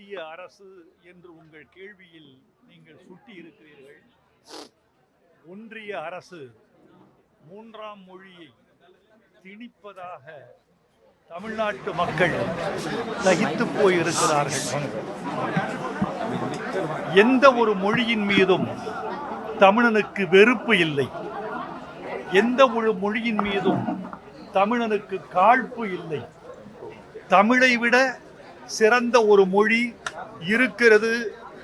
மத்திய அரசு என்று உங்கள் கேள்வியில் நீங்கள் சுட்டி இருக்கிறீர்கள். ஒன்றிய அரசு மூன்றாம் மொழியை திணிப்பதாக தமிழ்நாட்டு மக்கள் சகித்து போயிருக்கிறார்கள். எந்த ஒரு மொழியின் மீதும் தமிழனுக்கு வெறுப்பு இல்லை. எந்த ஒரு மொழியின் மீதும் தமிழனுக்கு காழ்ப்பு இல்லை. தமிழை விட சிறந்த ஒரு மொழி இருக்கிறது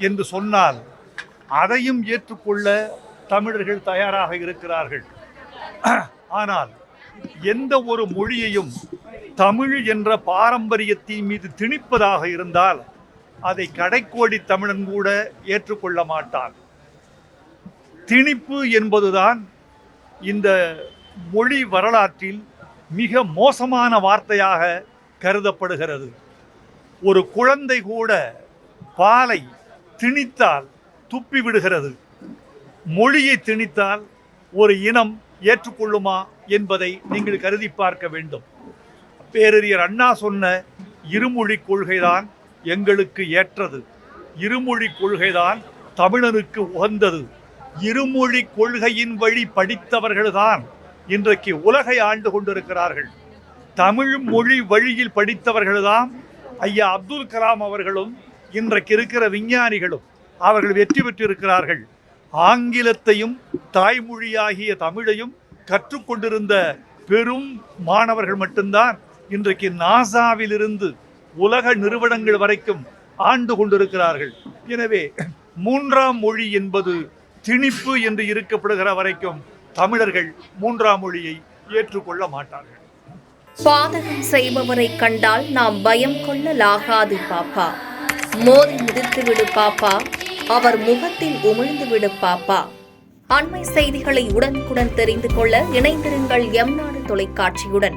என்று சொன்னால் அதையும் ஏற்றுக்கொள்ள தமிழர்கள் தயாராக இருக்கிறார்கள். ஆனால் எந்த ஒரு மொழியையும் தமிழ் என்ற பாரம்பரியத்தின் மீது திணிப்பதாக இருந்தால் அதை கடைக்கோடி தமிழன் கூட ஏற்றுக்கொள்ள மாட்டான். திணிப்பு என்பதுதான் இந்த மொழி வரலாற்றில் மிக மோசமான வார்த்தையாக கருதப்படுகிறது. ஒரு குழந்தை கூட பாலை திணித்தால் துப்பி விடுகிறது. மொழியை திணித்தால் ஒரு இனம் ஏற்றுக்கொள்ளுமா என்பதை நீங்கள் கருதி பார்க்க வேண்டும். பேரறிஞர் அண்ணா சொன்ன இருமொழி கொள்கைதான் எங்களுக்கு ஏற்றது. இருமொழி கொள்கைதான் தமிழனுக்கு உகந்தது. இருமொழி கொள்கையின் வழி படித்தவர்கள்தான் இன்றைக்கு உலகை ஆண்டு கொண்டிருக்கிறார்கள். தமிழ் மொழி வழியில் படித்தவர்கள்தான் ஐயா அப்துல் கலாம் அவர்களும் இன்றைக்கு இருக்கிற விஞ்ஞானிகளும் அவர்கள் வெற்றி பெற்றிருக்கிறார்கள். ஆங்கிலத்தையும் தாய்மொழியாகிய தமிழையும் கற்றுக்கொண்டிருந்த பெரும் மாணவர்கள் மட்டும்தான் இன்றைக்கு நாசாவிலிருந்து உலக நிறுவனங்கள் வரைக்கும் ஆண்டு கொண்டிருக்கிறார்கள். எனவே மூன்றாம் மொழி என்பது திணிப்பு என்று இருக்கப்படுகிற வரைக்கும் தமிழர்கள் மூன்றாம் மொழியை ஏற்றுக்கொள்ள மாட்டார்கள். பாதகம் செய்பவரை கண்டால் நாம் பயம் கொள்ளலாகாது பாப்பா. மோதி மிதித்து விடு பாப்பா, அவர் முகத்தில் உமிழ்ந்து விடு பாப்பா. அண்மை செய்திகளை உடனுக்குடன் தெரிந்து கொள்ள இணைந்திருங்கள் எம் நாடு தொலைக்காட்சியுடன்.